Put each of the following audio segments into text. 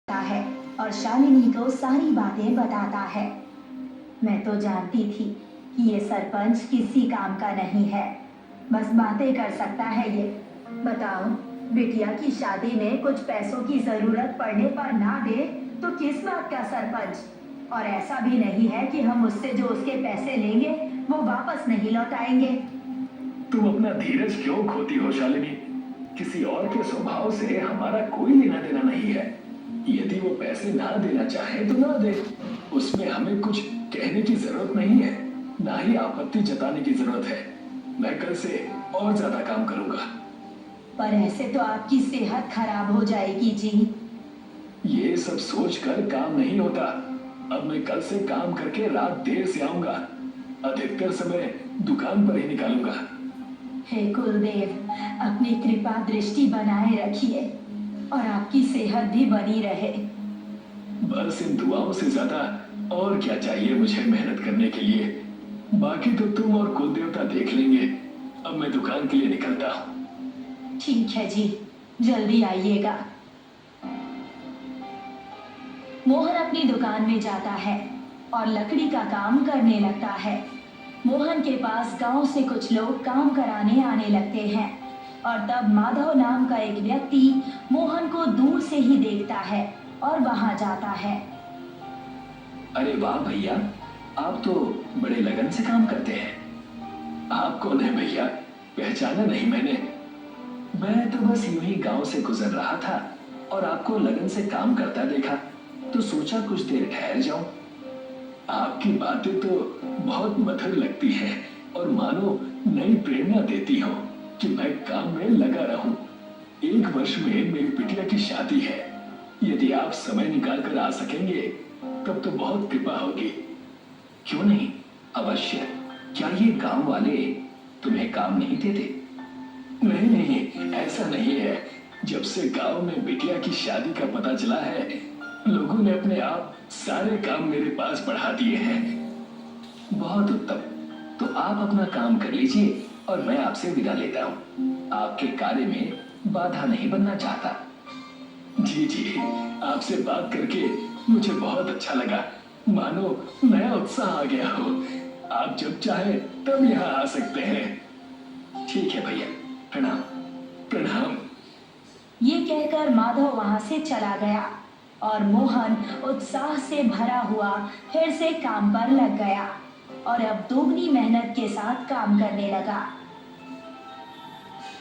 है और शालिनी को सारी बातें बताता है। मैं तो जानती थी कि ये सरपंच किसी काम का नहीं है, बस बातें कर सकता है ये। बताओ, बिटिया की शादी में कुछ पैसों की जरूरत पड़ने पर ना दे तो किस बात का सरपंच। और ऐसा भी नहीं है कि हम उससे जो उसके पैसे लेंगे वो वापस नहीं लौटाएंगे। तुम अपना धीरज क्यों खोती हो शालिनी? किसी और के स्वभाव से हमारा कोई लेना देना नहीं है। यदि वो पैसे ना देना चाहे तो ना दे, उसमें हमें कुछ कहने की जरूरत नहीं है, ना ही आपत्ति जताने की जरूरत है। मैं कल से और ज्यादा काम करूंगा। पर ऐसे तो आपकी सेहत खराब हो जाएगी जी। ये सब सोचकर काम नहीं होता। अब मैं कल से काम करके रात देर से आऊंगा। अधिकतर समय दुकान पर ही निकालूंगा। हे कुलदेव, अपनी कृपा दृष्टि बनाए रखिए और आपकी सेहत भी बनी रहे। बस इन दुआओं से ज्यादा और क्या चाहिए मुझे मेहनत करने के लिए। बाकी तो तुम और कुल देवता देख लेंगे। अब मैं दुकान के लिए निकलता हूँ। ठीक है जी, जल्दी आइएगा। मोहन अपनी दुकान में जाता है और लकड़ी का काम करने लगता है। मोहन के पास गांव से कुछ लोग काम कराने आने लगते हैं और तब माधव नाम का एक व्यक्ति मोहन को दूर से ही देखता है और वहां जाता है। अरे वाह भैया, आप तो बड़े लगन से काम करते हैं। आप कौन है भैया? पहचाना नहीं मैंने। मैं तो बस यूं ही गांव से गुजर रहा था और आपको लगन से काम करता देखा तो सोचा कुछ देर ठहर जाऊं। आपकी बातें तो बहुत मधुर लगती हैं और मानो नई प्रेरणा देती हो कि मैं काम में लगा रहूं। 1 वर्ष में मेरी बिटिया की शादी है। यदि आप समय निकाल कर आ सकेंगे तब तो बहुत कृपा होगी। क्यों नहीं, अवश्य। क्या ये गांव वाले तुम्हें काम नहीं देते? नहीं नहीं, ऐसा नहीं है। जब से गांव में बिटिया की शादी का पता चला है, लोगों ने अपने आप सारे काम मेरे पास बढ़ा दिए हैं। बहुत उत्तम। तो आप अपना काम कर लीजिए और मैं आपसे विदा लेता हूँ। आपके कार्य में बाधा नहीं बनना चाहता। जी जी, आपसे बात करके मुझे बहुत अच्छा लगा। मानो नया उत्साह आ गया हो। आप जब चाहे तब यहाँ आ सकते हैं। ठीक है भैया, प्रणाम। प्रणाम। ये कहकर माधव वहां से चला गया और मोहन उत्साह से भरा हुआ फिर से काम पर लग गया और अब दोगुनी मेहनत के साथ काम करने लगा।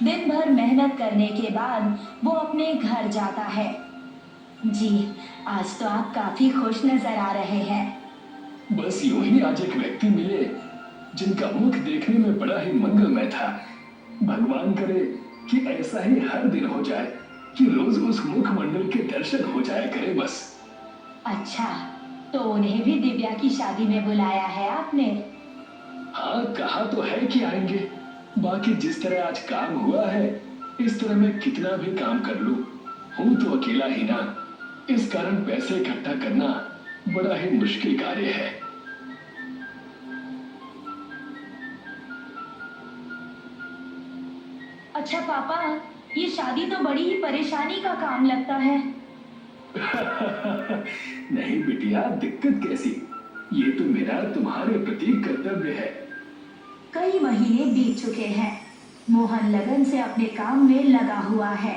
दिन भर मेहनत करने के बाद वो अपने घर जाता है। जी, आज तो आप काफी खुश नजर आ रहे हैं। बस यूं ही आज एक व्यक्ति मिले जिनका मुख देखने में बड़ा ही मंगलमय था। भगवान करे कि ऐसा ही हर दिन हो जाए, कि रोज उस मुखमंडल के दर्शन हो जाए करे बस। अच्छा, तो उन्हें भी दिव्या की शादी में बुलाया है आपने? हाँ, कहा तो है कि आएंगे। बाकी जिस तरह आज काम हुआ है, इस तरह मैं कितना भी काम कर लूं, हूं तो अकेला ही ना। इस कारण पैसे इकट्ठा करना बड़ा ही मुश्किल कार्य है। अच्छा पापा, ये शादी तो बड़ी ही परेशानी का काम लगता है। नहीं बिटिया, दिक्कत कैसी? ये तो मेरा तुम्हारे प्रति कर्तव्य है। कई महीने बीत चुके हैं। मोहन लगन से अपने काम में लगा हुआ है।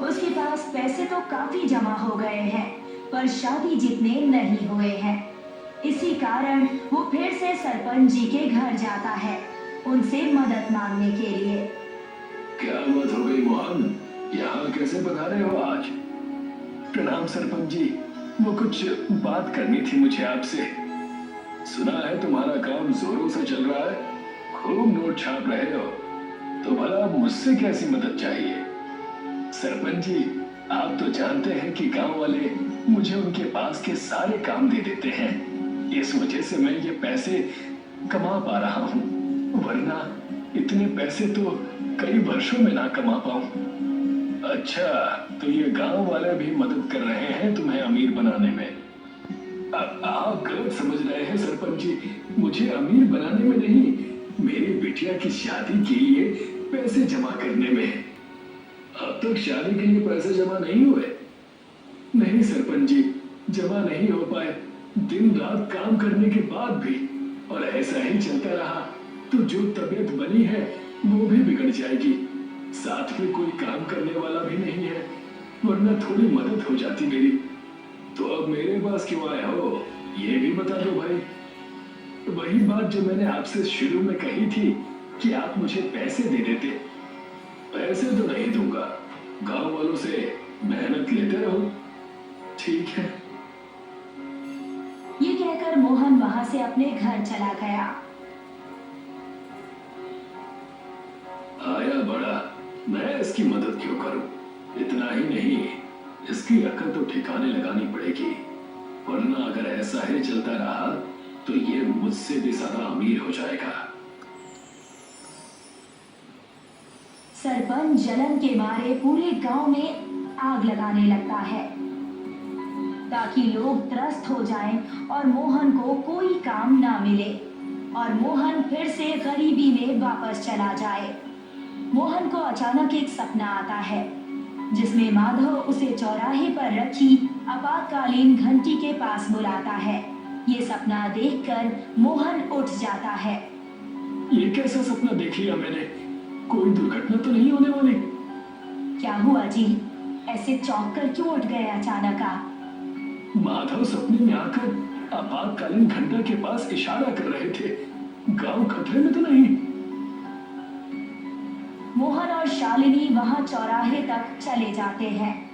उसके पास पैसे तो काफी जमा हो गए हैं, पर शादी जितने नहीं हुए हैं। इसी कारण वो फिर से सरपंच जी के घर जाता है, उनसे मदद मांगने के लिए। क्या बात हो गई मोहन? यहाँ कैसे पधारे हो आज? प्रणाम सरपंच जी। वो कुछ बात करनी थी मुझे आपसे। सुना है तुम्हारा काम जोरों से चल रहा है, खूब नोट छाप रहे हो। तो भला अब मुझसे कैसी मदद चाहिए? सरपंच जी, आप तो जानते हैं कि गांव वाले मुझे उनके पास के सारे काम दे देते हैं। इस वजह से मैं ये पैसे कमा पा रहा हूँ, वरना इतने पैसे तो कई वर्षों में ना कमा पाऊं। अच्छा, तो ये गांव वाले भी मदद कर रहे हैं तुम्हें अमीर बनाने में। आप गलत समझ रहे हैं सरपंच जी। मुझे अमीर बनाने में नहीं, मेरी बिटिया की शादी के लिए पैसे जमा करने में। अब तक शादी के लिए पैसे जमा नहीं हुए? नहीं नहीं सरपंच जी, जमा नहीं हो पाए। दिन रात काम करने के बाद भी, और ऐसा ही चलता रहा तो जो तबीयत बनी है वो भी बिगड़ जाएगी। साथ में कोई काम करने वाला भी नहीं है, वरना थोड़ी मदद हो जाती मेरी। तो अब मेरे पास क्यों आए हो, ये भी बता दो भाई। वही बात जो मैंने आपसे शुरू में कही थी कि आप मुझे पैसे दे देते। पैसे तो नहीं दूंगा, गांव वालों से मेहनत लेते रहो। ठीक है। ये कहकर मोहन वहां से अपने घर चला गया। आया बड़ा, मैं इसकी मदद क्यों करूं? इतना ही नहीं, इसकी अकल तो ठिकाने लगानी पड़ेगी, वरना अगर ऐसा ही चलता रहा तो ये मुझसे भी ज्यादा अमीर हो जाएगा। सरपंच जलन के मारे पूरे गांव में आग लगाने लगता है ताकि लोग त्रस्त हो जाएं और मोहन को कोई काम ना मिले और मोहन फिर से गरीबी में वापस चला जाए। मोहन को अचानक एक सपना आता है जिसमें माधव उसे चौराहे पर रखी आपातकालीन घंटी के पास बुलाता है। ये सपना देखकर मोहन उठ जाता है। ये कैसा सपना देख लिया मैंने? कोई दुर्घटना तो नहीं होने वाली? क्या हुआ जी, ऐसे चौंक कर क्यों उठ गए अचानक आप? माधव सपने में आकर आपातकालीन घंटा के पास इशारा कर रहे थे। गांव खतरे में तो नहीं? मोहन और शालिनी वहां चौराहे तक चले जाते हैं।